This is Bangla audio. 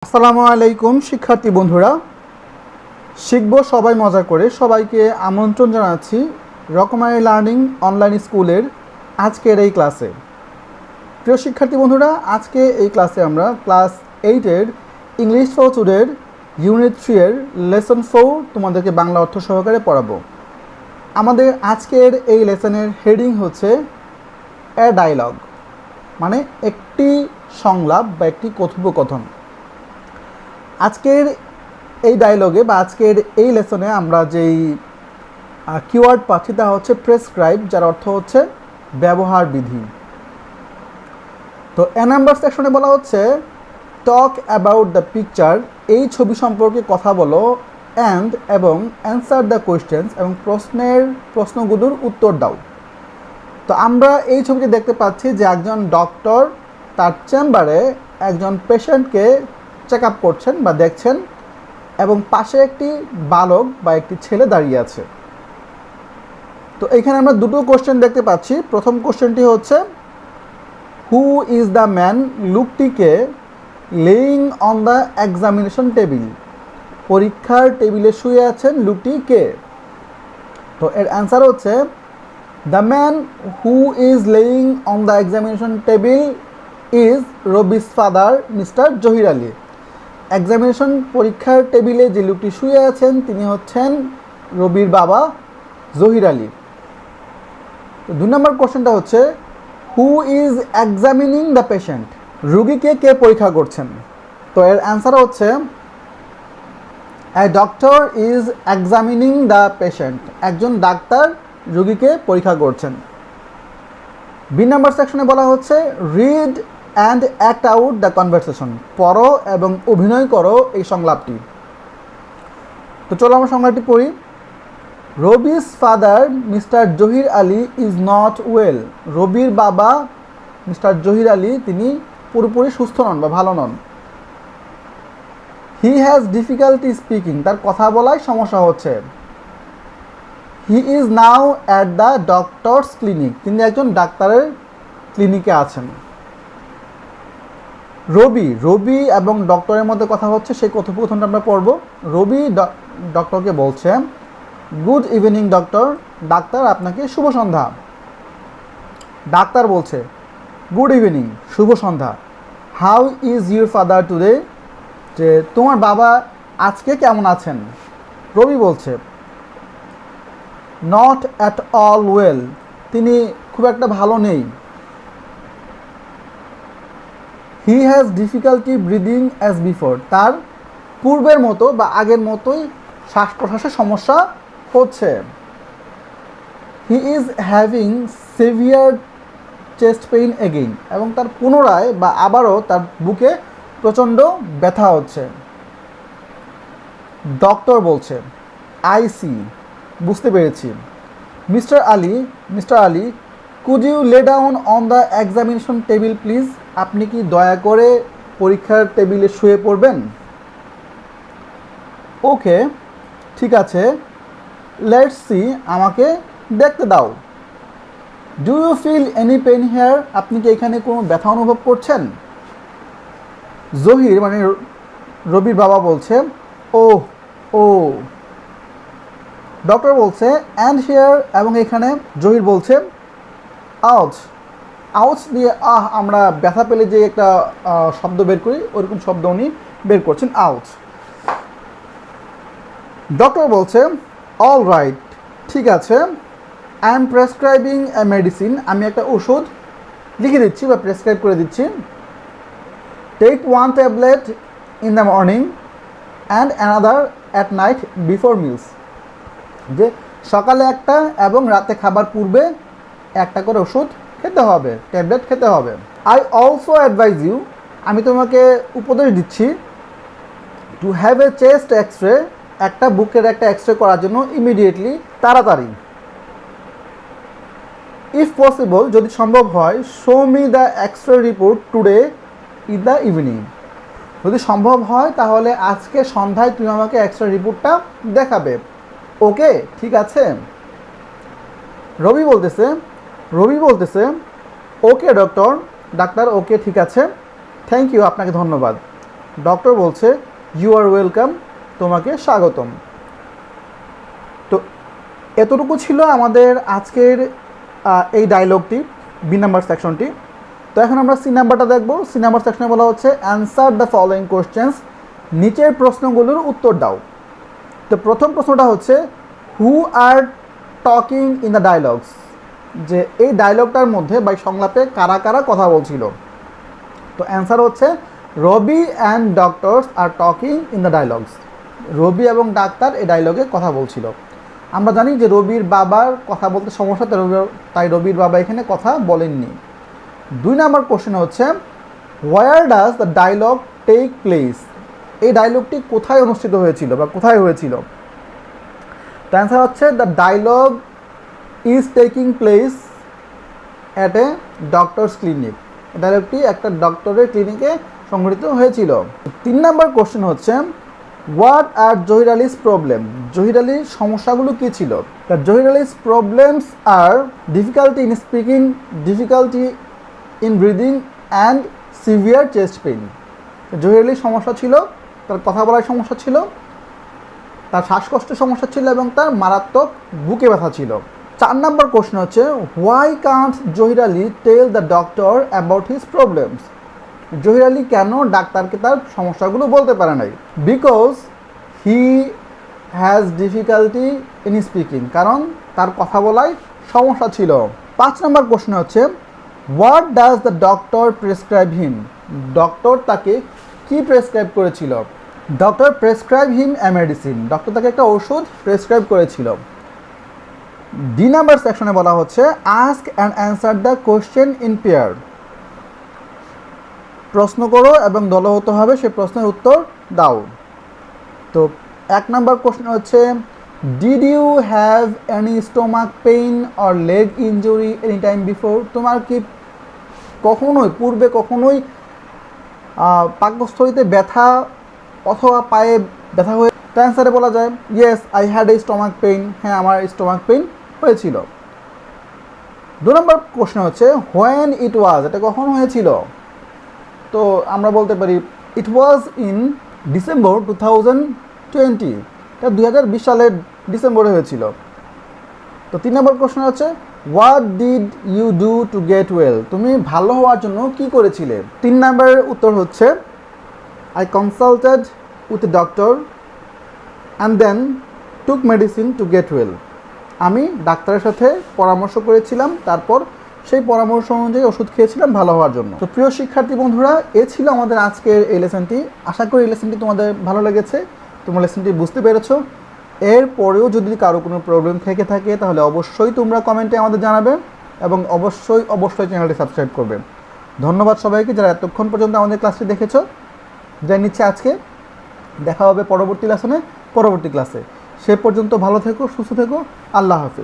আসসালামু আলাইকুম শিক্ষার্থী বন্ধুরা, শিখব সবাই মজা করে। সবাইকে আমন্ত্রণ জানাচ্ছি রকমারি লার্নিং অনলাইন স্কুলের আজকের এই ক্লাসে। প্রিয় শিক্ষার্থী বন্ধুরা, আজকে এই ক্লাসে আমরা ক্লাস 8-এর ইংলিশ ফর টুডের ইউনিট 3-এর লেসন 4 তোমাদেরকে বাংলা অর্থ সহকারে পড়াবো। আমাদের আজকের এই লেসনের হেডিং হচ্ছে এ ডায়লগ, মানে একটি সংলাপ বা একটি কথোপকথন। আজকের এই ডায়লগে বা আজকের এই লেসনে আমরা যেই কিওয়ার্ড পাচ্ছি তা হচ্ছে প্রেসক্রাইব, যার অর্থ হচ্ছে ব্যবহার বিধি। তো এ নাম্বার সেকশনে বলা হচ্ছে টক অ্যাবাউট দ্য পিকচার, এই ছবি সম্পর্কে কথা বলো, অ্যান্ড এবং অ্যান্সার দ্য কোয়েশ্চেন্স, এবং প্রশ্নগুলোর উত্তর দাও। তো আমরা এই ছবিতে দেখতে পাচ্ছি যে একজন ডক্টর তার চেম্বারে একজন পেশেন্টকে চেক আপ করছেন বা দেখছেন, এবং পাশে একটি বালক বা একটি ছেলে দাঁড়িয়ে আছে। তো এখানে আমরা দুটো কোশ্চেন দেখতে পাচ্ছি। প্রথম কোশ্চেনটি হচ্ছে হু ইজ দ্য ম্যান, লোকটিকে laying on the examination table, পরীক্ষার টেবিলে শুয়ে আছেন লোকটি কে? তো এর অ্যান্সার হচ্ছে the man who is laying on the examination table is Rubik's father mister Zahir Ali. Examination পরীক্ষার টেবিলে যে লোকটি শুয়ে আছেন তিনি হচ্ছেন রবির বাবা জহির আলী। তো 2 নম্বর কোশ্চেনটা হচ্ছে who is examining the patient, রোগীকে কে পরীক্ষা করছেন? তো এর অ্যান্সার হচ্ছে a doctor is examining the patient, একজন ডাক্তার রোগীকে পরীক্ষা করছেন। বি নাম্বার সেকশনে বলা হচ্ছে read and act out the conversation, পড়ো এবং অভিনয় করো এই সংলাপটি। তো চলো আমরা সংলাপটি পড়ি। Rubik's father mister Zahir Ali is not well, রবির বাবা মিস্টার জহির আলী তিনি পুরোপুরি সুস্থ নন বা ভালো নন। হি হ্যাজ ডিফিকাল্টি স্পিকিং, তার কথা বলায় সমস্যা হচ্ছে। He is now at the doctors clinic, তিনি একজন ডাক্তারের ক্লিনিকে আছেন। রবি এবং ডক্টরের মধ্যে কথা হচ্ছে, সেই কথোপকথনটা আমরা পড়ব। রবি ডক্টরকে বলছে গুড ইভিনিং ডক্টর, ডাক্তার আপনাকে শুভ সন্ধ্যা। ডাক্তার বলছে গুড ইভিনিং, শুভ সন্ধ্যা। How is your father today, যে তোমার বাবা আজকে কেমন আছেন? রবি বলছে নট অ্যাট অল ওয়েল, তিনি খুব একটা ভালো নেই। হি has difficulty breathing as before, তার পূর্বের মতো বা আগের মতোই শ্বাস প্রশ্বাসের সমস্যা হচ্ছে। He is having severe chest pain again, এবং তার পুনরায় বা আবারও তার বুকে প্রচণ্ড ব্যথা হচ্ছে। ডক্টর বলছে আই সি, বুঝতে পেরেছি। Mister Ali could you lay down on the examination table please, আপনি কি দয়া করে পরীক্ষার টেবিলে শুয়ে পড়বেন? ওকে, ঠিক আছে। লেটস সি, আমাকে দেখতে দাও। Do you feel any pain here, আপনি কি এখানে কোনো ব্যথা অনুভব করছেন? জহির মানে রবির বাবা বলছে ও ও। ডক্টর বলছে অ্যান্ড হেয়ার, এবং এখানে জহির বলছে আউচ। আউচ দিয়ে আমরা ব্যথা পেলে যে একটা শব্দ বের করি, ওরকম শব্দ উনি বের করছেন, আউচ। ডক্টর বলছে অল রাইট, ঠিক আছে। I am prescribing a medicine, আমি একটা ওষুধ লিখে দিচ্ছি বা প্রেসক্রাইব করে দিচ্ছি। Take 1 tablet in the morning and another at night before meals, যে সকালে একটা এবং রাতে খাবার পূর্বে একটা করে ওষুধ খেতে হবে, ট্যাবলেট খেতে হবে। আই অলসো অ্যাডভাইজ ইউ, আমি তোমাকে উপদেশ দিচ্ছি to have a chest x-ray, একটা বুকের একটা এক্সরে করার জন্য ইমিডিয়েটলি, তাড়াতাড়ি। ইফ পসিবল, যদি সম্ভব হয়, show me the x-ray report today in the evening, যদি সম্ভব হয় তাহলে আজকে সন্ধ্যায় তুমি আমাকে এক্সরে রিপোর্টটা দেখাবে। ওকে, ঠিক আছে। রবি বলতেছে ওকে ডক্টর, ওকে ঠিক আছে, থ্যাংক ইউ, আপনাকে ধন্যবাদ। ডক্টর বলছে ইউ আর ওয়েলকাম, তোমাকে স্বাগতম। তো এতটুকু ছিল আমাদের আজকের এই ডায়লগটি, বি নাম্বার সেকশনটি। তো এখন আমরা সি নাম্বারটা দেখব। সি নাম্বার সেকশনে বলা হচ্ছে অ্যান্সার দ্য ফলোয়িং কোশ্চেন্স, নিচের প্রশ্নগুলোর উত্তর দাও। তো প্রথম প্রশ্নটা হচ্ছে who are talking in the dialogues, যে এই ডায়লগটার মধ্যে বা সংলাপে কারা কারা কথা বলছিল। তো অ্যান্সার হচ্ছে Rabi and doctors are talking in the dialogues. Rabi এবং ডাক্তার এই ডায়লগে কথা বলছিল। আমরা জানি যে রবির বাবার কথা বলতে সমস্যা, তাই রবির বাবা এখানে কথা বলেননি। 2 নম্বর কোশ্চেন হচ্ছে where does the dialogue take place, এই ডায়লগটি কোথায় অনুষ্ঠিত হয়েছিল বা কোথায় হয়েছিল। তো অ্যান্সার হচ্ছে the dialogue is taking place at a doctor's clinic, ডায়লগটি একটা ডক্টরের ক্লিনিকে সংঘটিত হয়েছিল। 3 নম্বর কোশ্চেন হচ্ছে what are Zahir Ali's problem, Zahir আলীর সমস্যাগুলো কী ছিল। The Zahir Ali's problems are difficulty in speaking, difficulty in breathing and severe chest pain. জহির আলীর সমস্যা ছিল, তার কথা বলার সমস্যা ছিল, তার শ্বাসকষ্টের সমস্যা ছিল এবং তার মারাত্মক বুকে ব্যথা ছিল। 4 নম্বর কোশ্চেন হচ্ছে why can't Zahir Ali tell the doctor about his problems, Zahir Ali কেন ডাক্তারকে তার সমস্যাগুলো বলতে পারে নাই। Because he has difficulty in speaking, কারণ তার কথা বলায় সমস্যা ছিল। 5 নম্বর কোশ্চেন হচ্ছে what does the doctor prescribe him, doctor তাকে কি প্রেসক্রাইব করেছিল। Doctor prescribe him a medicine, doctor তাকে একটা ওষুধ প্রেসক্রাইব করেছিল। ডি নাম্বার সেকশনে বলা হচ্ছে ask and answer the question in pair, প্রশ্ন করো এবং দলগতভাবে সে প্রশ্নের উত্তর দাও। তো 1 নম্বর কোশ্চেন হচ্ছে did you have any stomach pain or leg injury any time before, তোমার কি পূর্বে কখনোই পাকস্থলীতে ব্যথা অথবা পায়ে ব্যথা হয়ে। অ্যান্সারে বলা যায় yes I had a stomach pain, হ্যাঁ আমার স্টোমাক পেইন হয়েছিল। 2 নম্বর কোশ্চেন হচ্ছে হোয়েন ইট ওয়াজ, এটা কখন হয়েছিল। তো আমরা বলতে পারি ইট ওয়াজ ইন ডিসেম্বর 2020, এটা 2020 সালের ডিসেম্বরে হয়েছিল। তো 3 নম্বর কোশ্চেন হচ্ছে what did you do to get well, তুমি ভালো হওয়ার জন্য কি করেছিলে। 3 নম্বরের উত্তর হচ্ছে I consulted with doctor and then took medicine to get well, আমি ডাক্তারের সাথে পরামর্শ করেছিলাম, তারপর সেই পরামর্শ অনুযায়ী ওষুধ খেয়েছিলাম ভালো হওয়ার জন্য। তো প্রিয় শিক্ষার্থী বন্ধুরা, এ ছিল আমাদের আজকের এই লেসনটি। আশা করি এই লেসনটি তোমাদের ভালো লেগেছে, তোমরা লেসনটি বুঝতে পেরেছো। এরপরেও যদি কারো কোনো প্রবলেম থেকে থাকে তাহলে অবশ্যই তোমরা কমেন্টে আমাদের জানাবে এবং অবশ্যই চ্যানেলটি সাবস্ক্রাইব করবে। ধন্যবাদ সবাইকে যারা এতক্ষণ পর্যন্ত আমাদের ক্লাসটি দেখেছো। যাই নিচ্ছে আজকে দেখা হবে পরবর্তী ক্লাসে। সে পর্যন্ত ভালো থেকো, সুস্থ থেকো, আল্লাহ হাফেজ।